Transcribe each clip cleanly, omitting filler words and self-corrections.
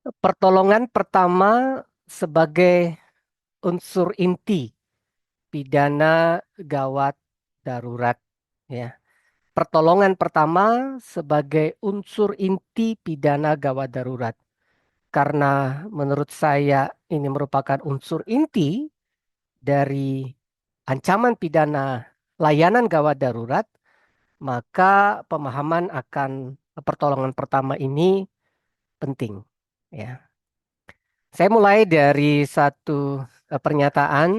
Pertolongan pertama sebagai unsur inti pidana gawat darurat, ya. Pertolongan pertama sebagai unsur inti pidana gawat darurat. Karena menurut saya ini merupakan unsur inti dari ancaman pidana layanan gawat darurat, maka pemahaman akan pertolongan pertama ini penting. Ya. Saya mulai dari satu pernyataan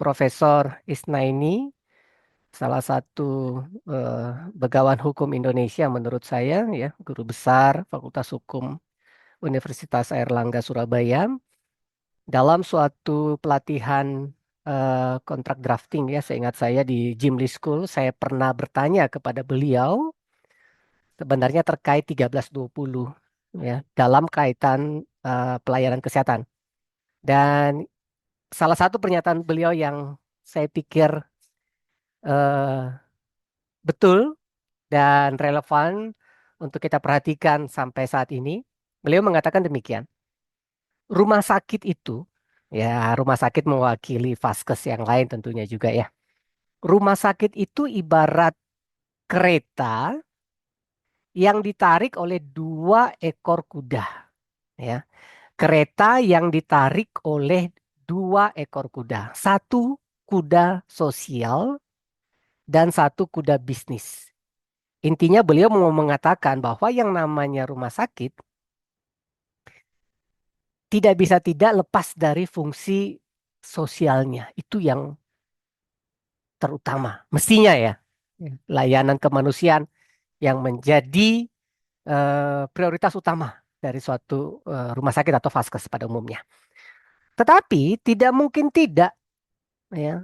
Profesor Isnaini, salah satu eh, begawan hukum Indonesia menurut saya, ya, guru besar Fakultas Hukum Universitas Airlangga Surabaya, dalam suatu pelatihan kontrak drafting, ya, seingat saya di Jimli School, saya pernah bertanya kepada beliau sebenarnya terkait 1320, ya, dalam kaitan pelayanan kesehatan. Dan salah satu pernyataan beliau yang saya pikir eh, betul dan relevan untuk kita perhatikan sampai saat ini, beliau mengatakan demikian. Rumah sakit itu, ya, rumah sakit mewakili vaskes yang lain tentunya juga, ya. Rumah sakit itu ibarat kereta yang ditarik oleh dua ekor kuda, ya. Kereta yang ditarik oleh dua ekor kuda. Satu kuda sosial dan satu kuda bisnis. Intinya beliau mau mengatakan bahwa yang namanya rumah sakit tidak bisa tidak lepas dari fungsi sosialnya. Itu yang terutama. Mestinya, ya. Ya. Layanan kemanusiaan yang menjadi prioritas utama dari suatu rumah sakit atau vaskes pada umumnya. Tetapi tidak mungkin tidak, ya.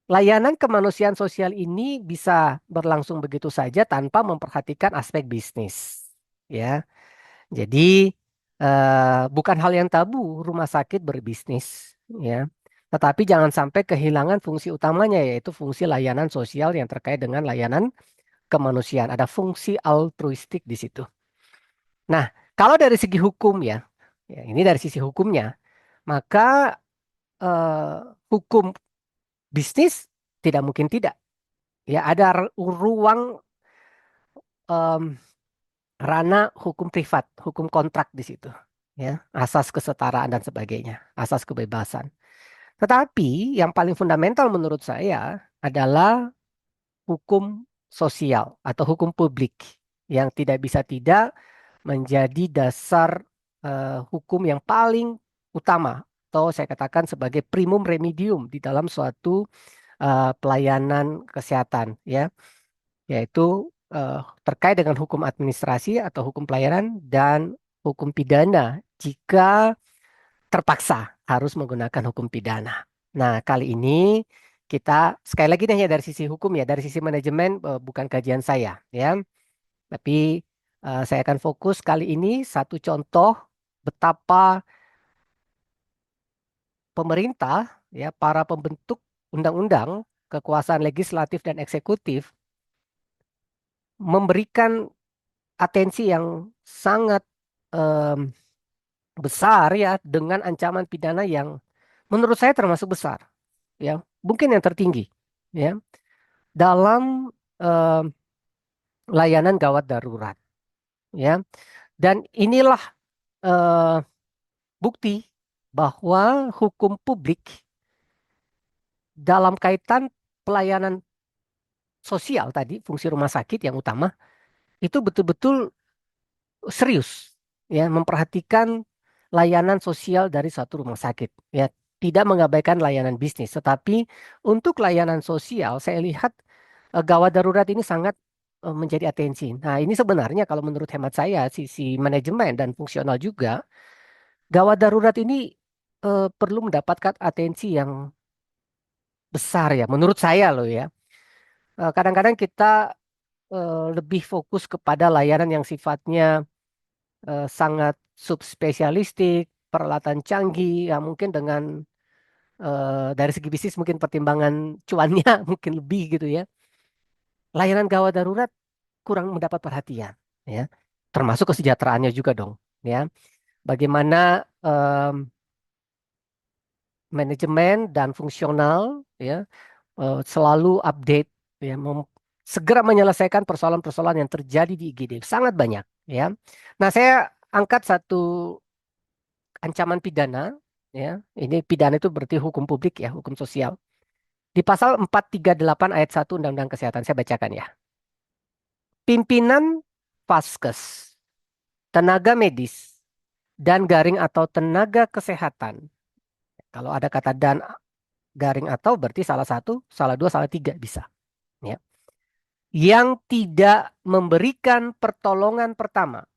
Layanan kemanusiaan sosial ini bisa berlangsung begitu saja tanpa memperhatikan aspek bisnis. Ya, jadi bukan hal yang tabu rumah sakit berbisnis, ya. Tetapi jangan sampai kehilangan fungsi utamanya, yaitu fungsi layanan sosial yang terkait dengan layanan kemanusiaan. Ada fungsi altruistik di situ. Nah, kalau dari segi hukum, ya, ya, ini dari sisi hukumnya, maka hukum bisnis tidak mungkin tidak. Ya, ada ruang em, ranah hukum privat, hukum kontrak di situ. Ya, asas kesetaraan dan sebagainya, asas kebebasan. Tetapi yang paling fundamental menurut saya adalah hukum sosial atau hukum publik yang tidak bisa tidak menjadi dasar hukum yang paling utama atau saya katakan sebagai primum remedium di dalam suatu pelayanan kesehatan, ya, yaitu terkait dengan hukum administrasi atau hukum pelayanan dan hukum pidana jika terpaksa harus menggunakan hukum pidana. Nah, kali ini kita sekali lagi nih, ya, dari sisi hukum, ya, dari sisi manajemen bukan kajian saya, ya, tapi saya akan fokus kali ini satu contoh betapa pemerintah, ya, para pembentuk undang-undang, kekuasaan legislatif dan eksekutif memberikan atensi yang sangat em, besar, ya, dengan ancaman pidana yang menurut saya termasuk besar, ya, mungkin yang tertinggi, ya, dalam em, layanan gawat darurat, ya. Dan inilah eh, bukti bahwa hukum publik dalam kaitan pelayanan sosial tadi, fungsi rumah sakit yang utama itu betul-betul serius, ya, memperhatikan layanan sosial dari satu rumah sakit, ya, tidak mengabaikan layanan bisnis, tetapi untuk layanan sosial saya lihat gawat darurat ini sangat menjadi atensi. Nah, ini sebenarnya kalau menurut hemat saya sisi manajemen dan fungsional juga, gawat darurat ini perlu mendapatkan atensi yang besar, ya, menurut saya loh, ya. Kadang-kadang kita lebih fokus kepada layanan yang sifatnya sangat subspesialistik, peralatan canggih, ya, mungkin dengan dari segi bisnis mungkin pertimbangan cuannya mungkin lebih gitu, ya. Layanan gawat darurat kurang mendapat perhatian, ya. Termasuk kesejahteraannya juga dong, ya. bagaimana manajemen dan fungsional ya selalu update ya segera menyelesaikan persoalan-persoalan yang terjadi di IGD sangat banyak ya. Nah, saya angkat satu ancaman pidana ya. Ini pidana itu berarti hukum publik ya, hukum sosial. Di pasal 438 ayat 1 Undang-Undang Kesehatan saya bacakan ya. Pimpinan Vaskes, tenaga medis dan garing atau tenaga kesehatan. Kalau ada kata dan garing atau berarti salah satu, salah dua, salah tiga bisa. Ya. Yang tidak memberikan pertolongan pertama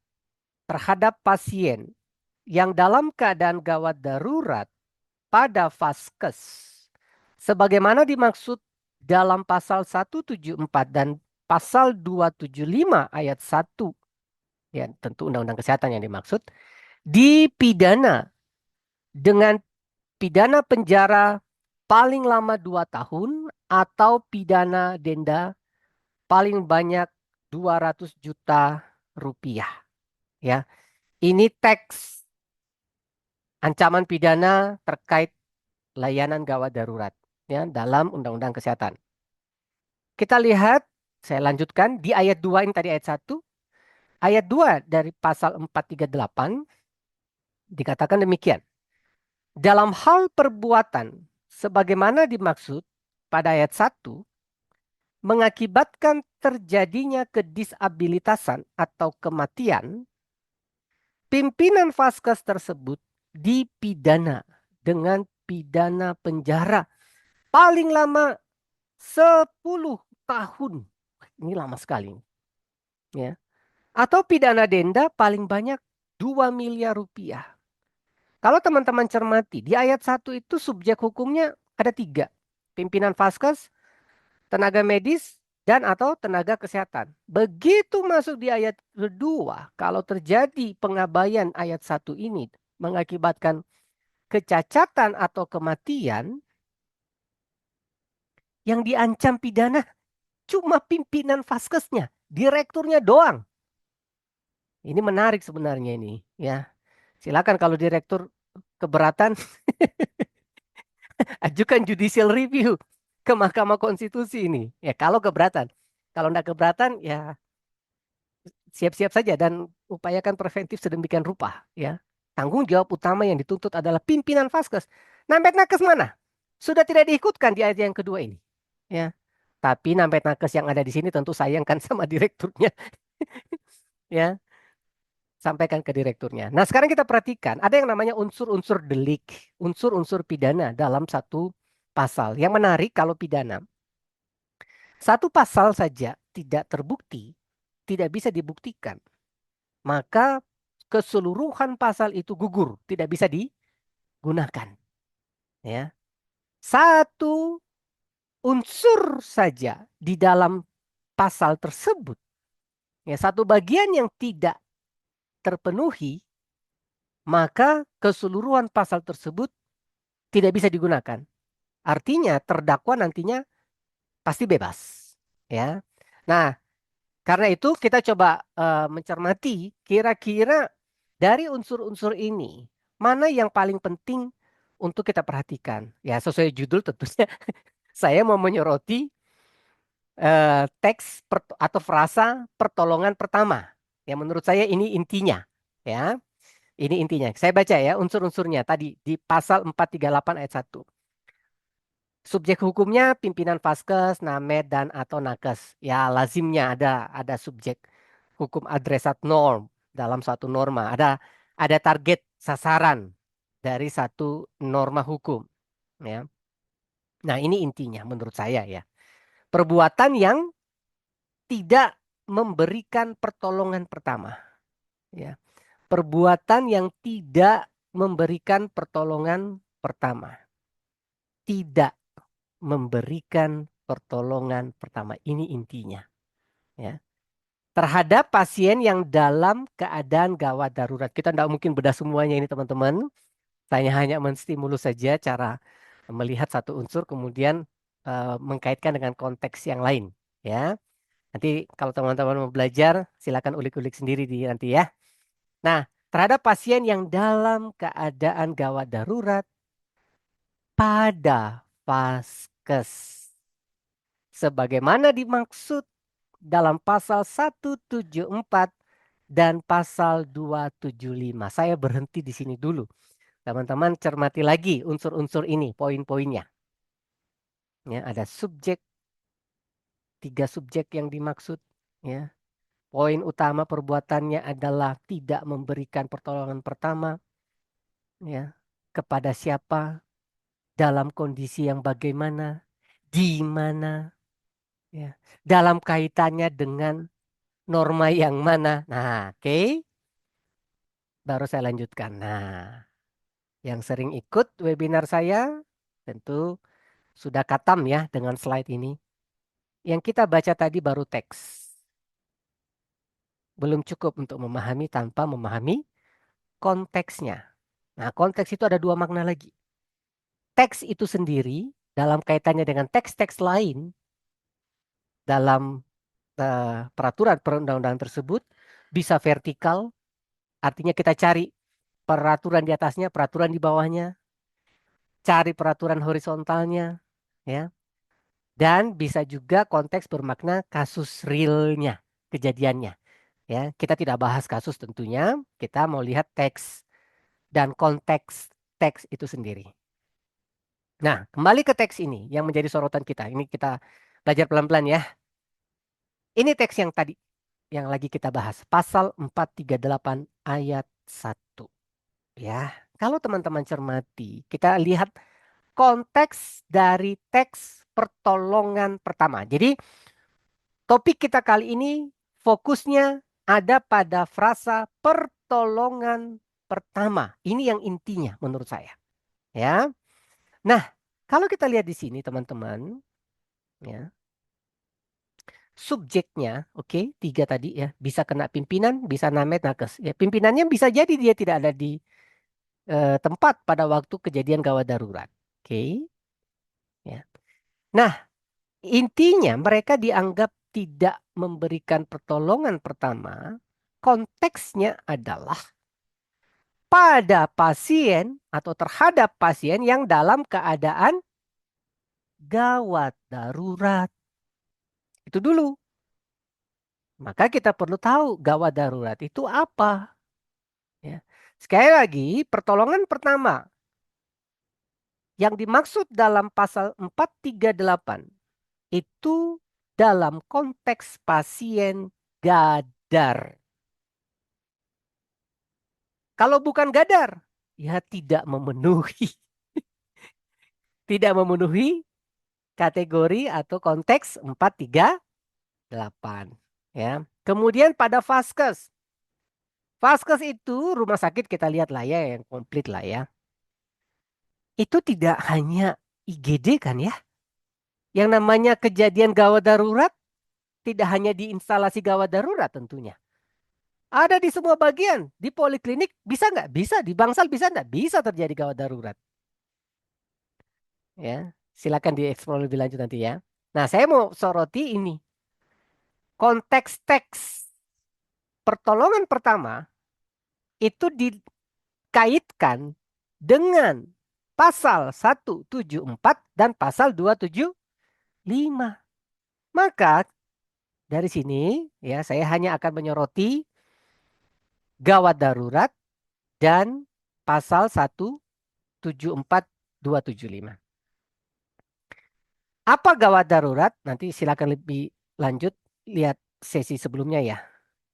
terhadap pasien yang dalam keadaan gawat darurat pada vaskes, sebagaimana dimaksud dalam pasal 174 dan pasal 275 ayat 1, ya tentu Undang-Undang Kesehatan yang dimaksud, dipidana dengan pidana penjara paling lama 2 tahun atau pidana denda paling banyak 200 juta rupiah. Ya, ini teks ancaman pidana terkait layanan gawat darurat ya dalam Undang-Undang Kesehatan. Kita lihat, saya lanjutkan di ayat 2 ini tadi ayat 1. Ayat 2 dari pasal 438 dikatakan demikian. Dalam hal perbuatan sebagaimana dimaksud pada ayat 1 mengakibatkan terjadinya kedisabilitasan atau kematian, pimpinan vaskes tersebut dipidana dengan pidana penjara paling lama 10 tahun. Ini lama sekali. Ya. Atau pidana denda paling banyak 2 miliar rupiah. Kalau teman-teman cermati, di ayat 1 itu subjek hukumnya ada 3. Pimpinan vaskes, tenaga medis, dan atau tenaga kesehatan. Begitu masuk di ayat kedua, kalau terjadi pengabaian ayat 1 ini mengakibatkan kecacatan atau kematian, yang diancam pidana cuma pimpinan vaskesnya, direkturnya doang. Ini menarik sebenarnya ini, ya. Silakan kalau direktur keberatan ajukan judicial review ke Mahkamah Konstitusi ini. Ya kalau keberatan. Kalau tidak keberatan ya siap-siap saja dan upayakan preventif sedemikian rupa, ya. Tanggung jawab utama yang dituntut adalah pimpinan Vaskes. Nampet nakes mana? Sudah tidak diikutkan di ayat yang kedua ini. Ya. Tapi nampet nakes yang ada di sini tentu sayangkan sama direkturnya. Ya, sampaikan ke direkturnya. Nah, sekarang kita perhatikan, ada yang namanya unsur-unsur delik, unsur-unsur pidana dalam satu pasal. Yang menarik kalau pidana, satu pasal saja tidak terbukti, tidak bisa dibuktikan, maka keseluruhan pasal itu gugur, tidak bisa digunakan. Ya, satu unsur saja di dalam pasal tersebut, ya satu bagian yang tidak terpenuhi, maka keseluruhan pasal tersebut tidak bisa digunakan. Artinya terdakwa nantinya pasti bebas, ya. Nah, karena itu kita coba mencermati kira-kira dari unsur-unsur ini mana yang paling penting untuk kita perhatikan. Ya, sesuai judul tentunya saya mau menyoroti teks atau frasa pertolongan pertama. Yang menurut saya ini intinya, ya. Ini intinya. Saya baca ya unsur-unsurnya tadi di pasal 438 ayat 1. Subjek hukumnya pimpinan Vaskes, Named, dan atau Nakes. Ya lazimnya ada subjek hukum adresat norm dalam suatu norma. Ada target sasaran dari satu norma hukum. Ya. Nah ini intinya menurut saya ya. Perbuatan yang tidak memberikan pertolongan pertama. Ya. Perbuatan yang tidak memberikan pertolongan pertama. Tidak memberikan pertolongan pertama. Ini intinya. Ya. Terhadap pasien yang dalam keadaan gawat darurat. Kita tidak mungkin bedah semuanya ini teman-teman. Saya hanya menstimulus saja cara melihat satu unsur kemudian mengkaitkan dengan konteks yang lain. Ya. Nanti kalau teman-teman mau belajar silakan ulik-ulik sendiri nanti ya. Nah, terhadap pasien yang dalam keadaan gawat darurat pada vaskes. Sebagaimana dimaksud dalam pasal 174 dan pasal 275. Saya berhenti di sini dulu. Teman-teman cermati lagi unsur-unsur ini, poin-poinnya. Ya, ada subjek, 3 subjek yang dimaksud. Ya. Poin utama perbuatannya adalah tidak memberikan pertolongan pertama, ya, kepada siapa, dalam kondisi yang bagaimana, di mana, ya, dalam kaitannya dengan norma yang mana. Nah, oke, baru saya lanjutkan. Nah, yang sering ikut webinar saya tentu sudah katam ya dengan slide ini. Yang kita baca tadi baru teks. Belum cukup untuk memahami tanpa memahami konteksnya. Nah, konteks itu ada 2 makna lagi. Teks itu sendiri dalam kaitannya dengan teks-teks lain dalam peraturan perundang-undangan tersebut bisa vertikal, artinya kita cari peraturan di atasnya, peraturan di bawahnya, cari peraturan horizontalnya, ya. Dan bisa juga konteks bermakna kasus realnya, kejadiannya. Ya, kita tidak bahas kasus tentunya, kita mau lihat teks dan konteks teks itu sendiri. Nah, kembali ke teks ini yang menjadi sorotan kita. Ini kita belajar pelan-pelan ya. Ini teks yang tadi yang lagi kita bahas, pasal 438 ayat 1. Ya, kalau teman-teman cermati, kita lihat konteks dari teks pertolongan pertama. Jadi, topik kita kali ini fokusnya ada pada frasa pertolongan pertama. Ini yang intinya menurut saya. Ya. Nah, kalau kita lihat di sini teman-teman, ya, subjeknya, oke, 3 tadi ya, bisa kena pimpinan, bisa namet nakes. Ya, pimpinannya bisa jadi dia tidak ada di tempat pada waktu kejadian gawat darurat. Oke, ya. Nah, intinya mereka dianggap tidak memberikan pertolongan pertama. Konteksnya adalah pada pasien atau terhadap pasien yang dalam keadaan gawat darurat. Itu dulu. Maka kita perlu tahu gawat darurat itu apa. Ya. Sekali lagi, pertolongan pertama yang dimaksud dalam pasal 438 itu dalam konteks pasien gadar. Kalau bukan gadar, ya tidak memenuhi tidak memenuhi kategori atau konteks 438 ya. Kemudian pada vaskes. Vaskes itu rumah sakit kita lihat lah ya yang komplit lah ya. Itu tidak hanya IGD kan ya. Yang namanya kejadian gawat darurat tidak hanya di instalasi gawat darurat tentunya. Ada di semua bagian. Di poliklinik bisa nggak? Bisa. Di bangsal bisa nggak? Bisa terjadi gawat darurat. Ya, silakan dieksplor lebih lanjut nanti ya. Nah, saya mau soroti ini. Konteks teks pertolongan pertama itu dikaitkan dengan pasal 174 dan pasal 275. Maka dari sini ya saya hanya akan menyoroti gawat darurat dan pasal 174 275. Apa gawat darurat? Nanti silakan lebih lanjut lihat sesi sebelumnya ya.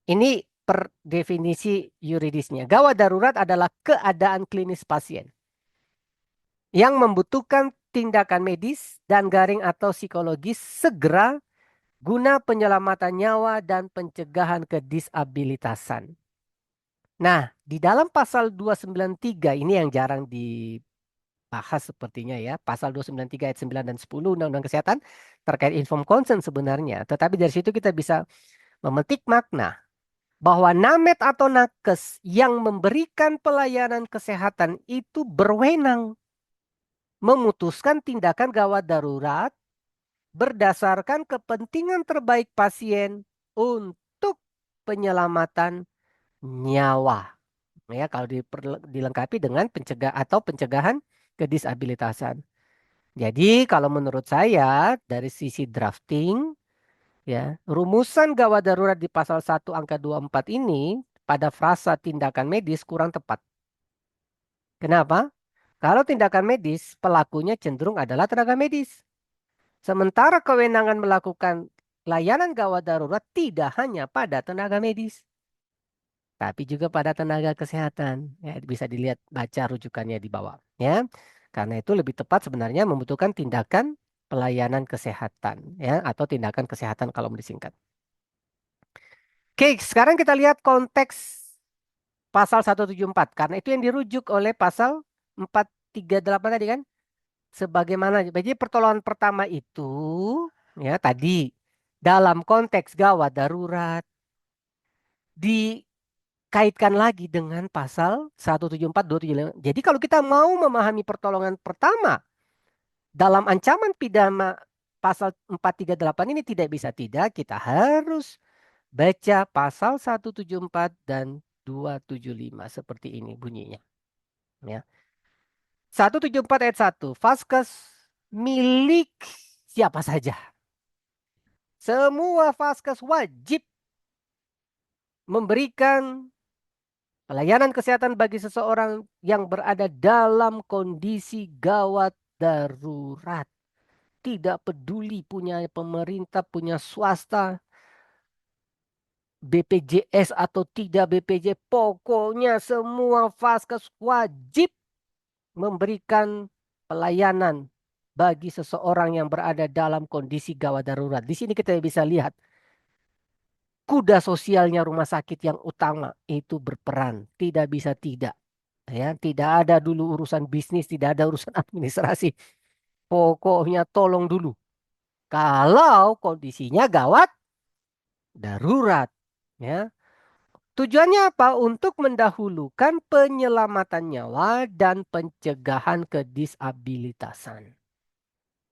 Ini per definisi yuridisnya. Gawat darurat adalah keadaan klinis pasien yang membutuhkan tindakan medis dan garing atau psikologis segera guna penyelamatan nyawa dan pencegahan kedisabilitasan. Nah, di dalam pasal 293 ini yang jarang dibahas sepertinya ya. Pasal 293 ayat 9 dan 10 Undang-Undang Kesehatan terkait informed consent sebenarnya. Tetapi dari situ kita bisa memetik makna bahwa namet atau nakes yang memberikan pelayanan kesehatan itu berwenang memutuskan tindakan gawat darurat berdasarkan kepentingan terbaik pasien untuk penyelamatan nyawa. Ya, kalau dilengkapi dengan pencegah atau pencegahan kedisabilitasan. Jadi kalau menurut saya dari sisi drafting, ya, rumusan gawat darurat di pasal 1 angka 24 ini pada frasa tindakan medis kurang tepat. Kenapa? Kalau tindakan medis, pelakunya cenderung adalah tenaga medis. Sementara kewenangan melakukan layanan gawat darurat tidak hanya pada tenaga medis, tapi juga pada tenaga kesehatan. Ya, bisa dilihat baca rujukannya di bawah. Ya, karena itu lebih tepat sebenarnya membutuhkan tindakan pelayanan kesehatan, ya, atau tindakan kesehatan kalau mau disingkat. Oke, sekarang kita lihat konteks pasal 174 karena itu yang dirujuk oleh pasal 438 tadi kan. Sebagaimana, jadi pertolongan pertama itu ya tadi dalam konteks gawat darurat dikaitkan lagi dengan pasal 174 275. Jadi kalau kita mau memahami pertolongan pertama dalam ancaman pidana pasal 438 ini tidak bisa tidak kita harus baca pasal 174 dan 275 seperti ini bunyinya. Ya. 174 ayat 1, Vaskes milik siapa saja. Semua Vaskes wajib memberikan pelayanan kesehatan bagi seseorang yang berada dalam kondisi gawat darurat. Tidak peduli punya pemerintah, punya swasta, BPJS atau tidak BPJS, pokoknya semua Vaskes wajib memberikan pelayanan bagi seseorang yang berada dalam kondisi gawat darurat. Di sini kita bisa lihat kuda sosialnya rumah sakit yang utama itu berperan, tidak bisa tidak. Ya, tidak ada dulu urusan bisnis, tidak ada urusan administrasi. Pokoknya tolong dulu. Kalau kondisinya gawat darurat, ya. Tujuannya apa? Untuk mendahulukan penyelamatan nyawa dan pencegahan kedisabilitasan.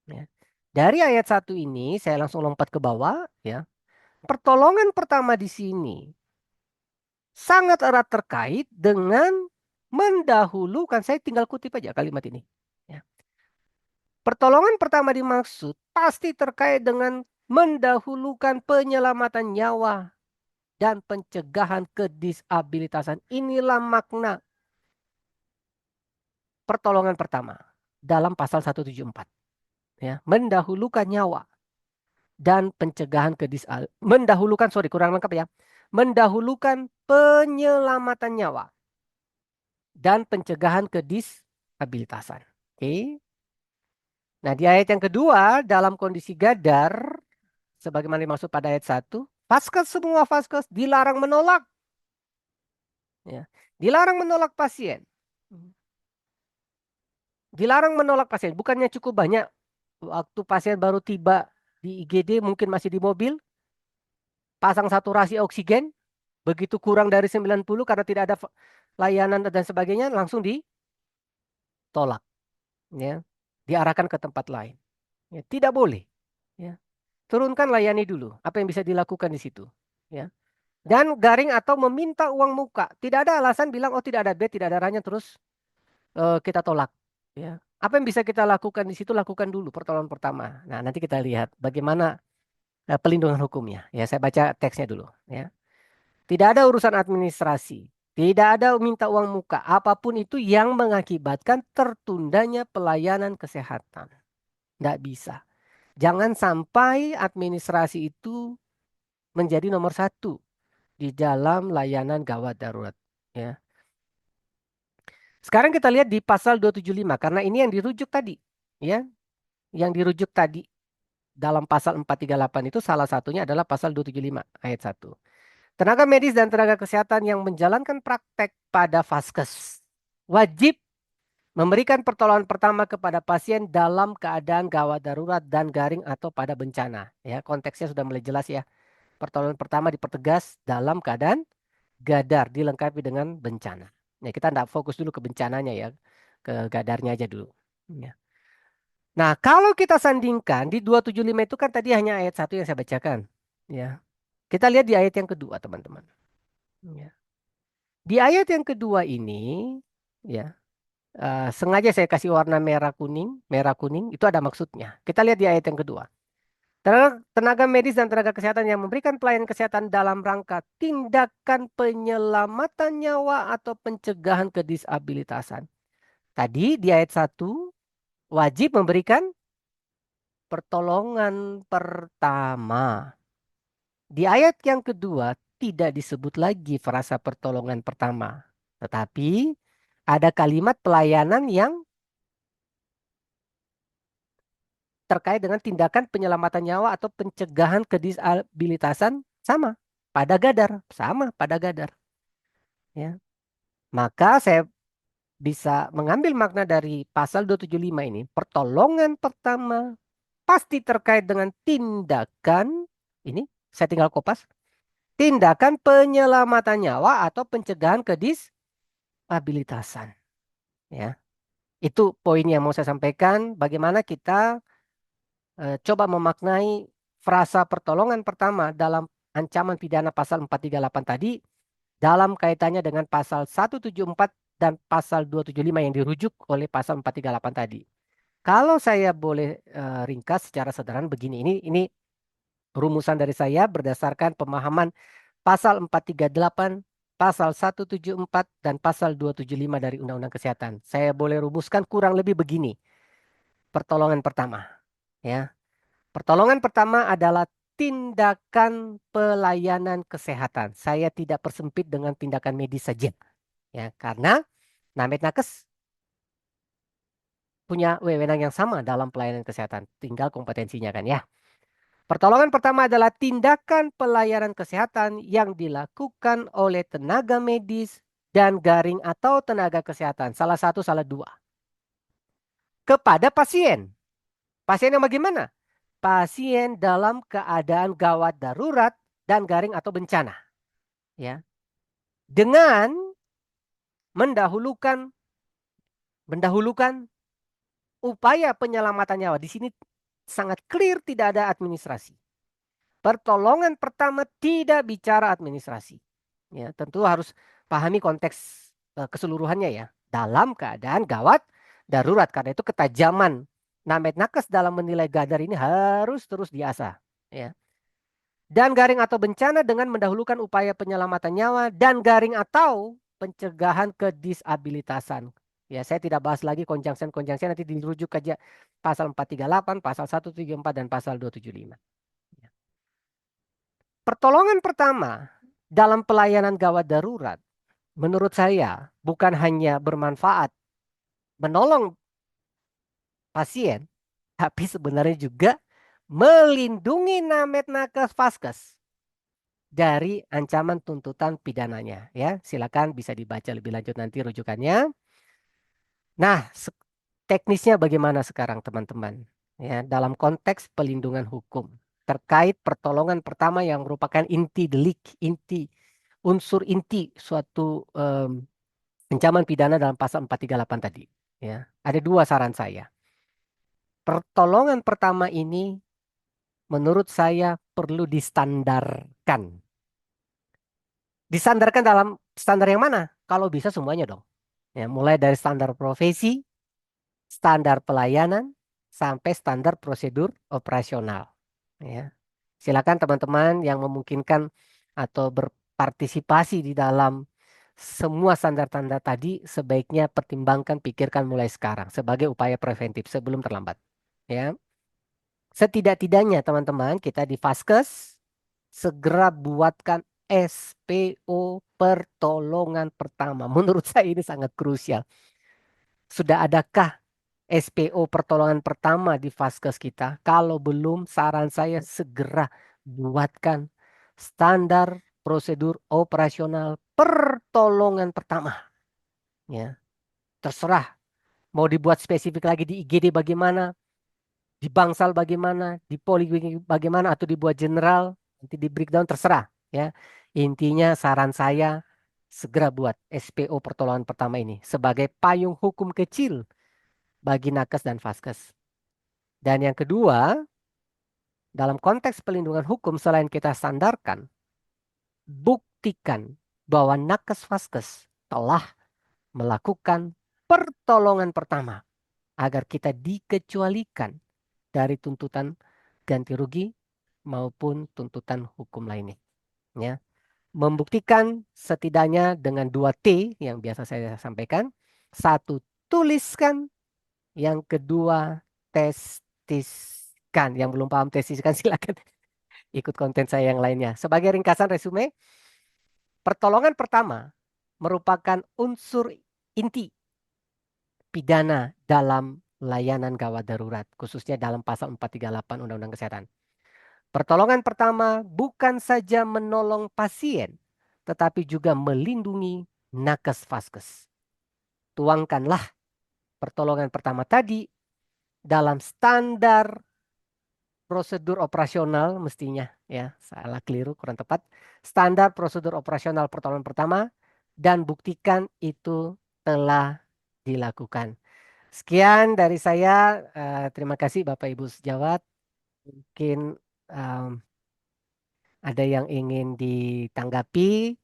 Ya. Dari ayat 1 ini, saya langsung lompat ke bawah. Ya. Pertolongan pertama di sini sangat erat terkait dengan mendahulukan. Saya tinggal kutip aja kalimat ini. Ya. Pertolongan pertama dimaksud pasti terkait dengan mendahulukan penyelamatan nyawa dan pencegahan kedisabilitasan. Inilah makna pertolongan pertama dalam pasal 174. Ya, mendahulukan nyawa dan pencegahan mendahulukan, sorry kurang lengkap ya. Mendahulukan penyelamatan nyawa dan pencegahan kedisabilitasan. Oke. Nah, di ayat yang kedua dalam kondisi gadar sebagaimana dimaksud pada ayat 1, vaskes semua vaskes dilarang menolak, ya. Dilarang menolak pasien. Dilarang menolak pasien. Bukannya cukup banyak waktu pasien baru tiba di IGD mungkin masih di mobil, pasang saturasi oksigen, begitu kurang dari 90 karena tidak ada layanan dan sebagainya langsung ditolak, ya. Diarahkan ke tempat lain. Ya, tidak boleh, ya. Turunkan layani dulu. Apa yang bisa dilakukan di situ, ya. Dan garing atau meminta uang muka. Tidak ada alasan bilang oh tidak ada bed, tidak ada ranya terus kita tolak, ya. Apa yang bisa kita lakukan di situ lakukan dulu pertolongan pertama. Nah, nanti kita lihat bagaimana pelindungan hukumnya. Ya, saya baca teksnya dulu, ya. Tidak ada urusan administrasi. Tidak ada minta uang muka. Apapun itu yang mengakibatkan tertundanya pelayanan kesehatan. Tidak bisa. Jangan sampai administrasi itu menjadi nomor satu di dalam layanan gawat darurat. Ya. Sekarang kita lihat di pasal 275. Karena ini yang dirujuk tadi. Ya. Yang dirujuk tadi dalam pasal 438 itu salah satunya adalah pasal 275 ayat 1. Tenaga medis dan tenaga kesehatan yang menjalankan praktek pada vaskes wajib memberikan pertolongan pertama kepada pasien dalam keadaan gawat darurat dan garing atau pada bencana. Ya, konteksnya sudah mulai jelas ya. Pertolongan pertama dipertegas dalam keadaan gadar dilengkapi dengan bencana. Ya, kita tidak fokus dulu ke bencananya ya, ke gadarnya aja dulu. Ya. Nah, kalau kita sandingkan di 275 itu kan tadi hanya ayat 1 yang saya bacakan. Ya. Kita lihat di ayat yang kedua, teman-teman. Ya. Di ayat yang kedua ini, ya, sengaja saya kasih warna merah kuning itu ada maksudnya. Kita lihat di ayat yang kedua. Tenaga medis dan tenaga kesehatan yang memberikan pelayanan kesehatan dalam rangka tindakan penyelamatan nyawa atau pencegahan kedisabilitasan. Tadi di ayat satu wajib memberikan pertolongan pertama. Di ayat yang kedua tidak disebut lagi frasa pertolongan pertama, tetapi ada kalimat pelayanan yang terkait dengan tindakan penyelamatan nyawa atau pencegahan kedisabilitasan sama pada gadar, ya. Maka saya bisa mengambil makna dari pasal 275 ini, pertolongan pertama pasti terkait dengan tindakan ini, saya tinggal kopas, tindakan penyelamatan nyawa atau pencegahan kedisabilitasan, ya. Itu poin yang mau saya sampaikan, bagaimana kita coba memaknai frasa pertolongan pertama dalam ancaman pidana pasal 438 tadi dalam kaitannya dengan pasal 174 dan pasal 275 yang dirujuk oleh pasal 438 tadi. Kalau saya boleh ringkas secara sederhana begini, ini rumusan dari saya berdasarkan pemahaman pasal 438, pasal 174 dan pasal 275 dari Undang-Undang Kesehatan. Saya boleh rumuskan kurang lebih begini. Pertolongan pertama, ya. Pertolongan pertama adalah tindakan pelayanan kesehatan. Saya tidak persempit dengan tindakan medis saja, ya, karena Named Nakes punya wewenang yang sama dalam pelayanan kesehatan, tinggal kompetensinya kan ya. Pertolongan pertama adalah tindakan pelayanan kesehatan yang dilakukan oleh tenaga medis dan garing atau tenaga kesehatan, salah satu, salah dua, kepada pasien. Pasien yang bagaimana? Pasien dalam keadaan gawat darurat dan garing atau bencana, ya. Dengan mendahulukan mendahulukan upaya penyelamatan nyawa. Di sini sangat clear tidak ada administrasi. Pertolongan pertama tidak bicara administrasi. Ya, tentu harus pahami konteks keseluruhannya ya. Dalam keadaan gawat darurat, karena itu ketajaman Named Nakes dalam menilai gadar ini harus terus diasah, ya. Dan garing atau bencana dengan mendahulukan upaya penyelamatan nyawa dan garing atau pencegahan kedisabilitasan. Ya, saya tidak bahas lagi conjunction nanti dirujuk aja pasal 438, pasal 174 dan pasal 275. Ya. Pertolongan pertama dalam pelayanan gawat darurat menurut saya bukan hanya bermanfaat menolong pasien, tapi sebenarnya juga melindungi Named Nakes Vaskes dari ancaman tuntutan pidananya. Ya, silakan bisa dibaca lebih lanjut nanti rujukannya. Nah, teknisnya bagaimana sekarang teman-teman? Ya, dalam konteks pelindungan hukum terkait pertolongan pertama yang merupakan inti delik, unsur inti suatu ancaman pidana dalam pasal 438 tadi. Ya, ada dua saran saya. Pertolongan pertama ini menurut saya perlu distandarkan. Disandarkan dalam standar yang mana? Kalau bisa semuanya dong. Ya, mulai dari standar profesi, standar pelayanan, sampai standar prosedur operasional. Ya. Silakan teman-teman yang memungkinkan atau berpartisipasi di dalam semua standar-standar tadi sebaiknya pertimbangkan, pikirkan mulai sekarang sebagai upaya preventif sebelum terlambat. Ya. Setidak-tidaknya teman-teman kita di Vaskes segera buatkan SPO pertolongan pertama. Menurut saya ini sangat krusial. Sudah adakah SPO pertolongan pertama di Vaskes kita? Kalau belum, saran saya segera buatkan standar prosedur operasional pertolongan pertama. Ya, terserah mau dibuat spesifik lagi di IGD bagaimana, di Bangsal bagaimana, di Poli bagaimana, atau dibuat general, nanti di breakdown terserah. Ya, intinya saran saya segera buat SPO pertolongan pertama ini sebagai payung hukum kecil bagi nakes dan vaskes. Dan yang kedua, dalam konteks pelindungan hukum selain kita sandarkan, buktikan. bahwa nakes vaskes telah melakukan pertolongan pertama agar kita dikecualikan dari tuntutan ganti rugi maupun tuntutan hukum lainnya. Ya. Membuktikan setidaknya dengan 2T yang biasa saya sampaikan. Satu, tuliskan. Yang kedua, testiskan. Yang belum paham testiskan silakan ikut konten saya yang lainnya. Sebagai ringkasan resume, pertolongan pertama merupakan unsur inti pidana dalam layanan gawat darurat, khususnya dalam pasal 438 Undang-Undang Kesehatan. Pertolongan pertama bukan saja menolong pasien, tetapi juga melindungi nakes vaskes. Tuangkanlah pertolongan pertama tadi dalam standar prosedur operasional mestinya ya, salah keliru kurang tepat. Standar prosedur operasional pertolongan pertama dan buktikan itu telah dilakukan. Sekian dari saya. Terima kasih Bapak Ibu sejawat. Mungkin em, ada yang ingin ditanggapi,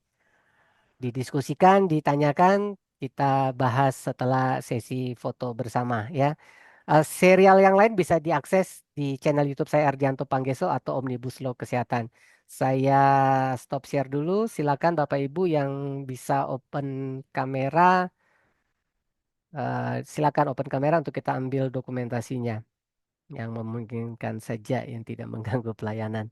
didiskusikan, ditanyakan. Kita bahas setelah sesi foto bersama ya. Serial yang lain bisa diakses di channel YouTube saya Ardianto Panggeso atau Omnibus Law Kesehatan. Saya stop share dulu. Silakan Bapak Ibu yang bisa open kamera, silakan open kamera untuk kita ambil dokumentasinya yang memungkinkan saja yang tidak mengganggu pelayanan.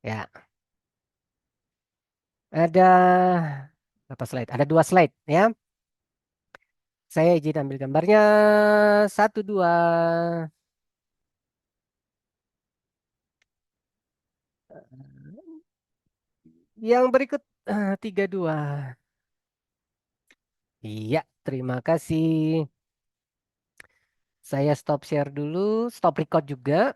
Ya, ada berapa slide? Ada 2 slide ya. Saya izin ambil gambarnya. Satu, dua. Yang berikut tiga, dua. Iya, terima kasih. Saya stop share dulu, stop record juga.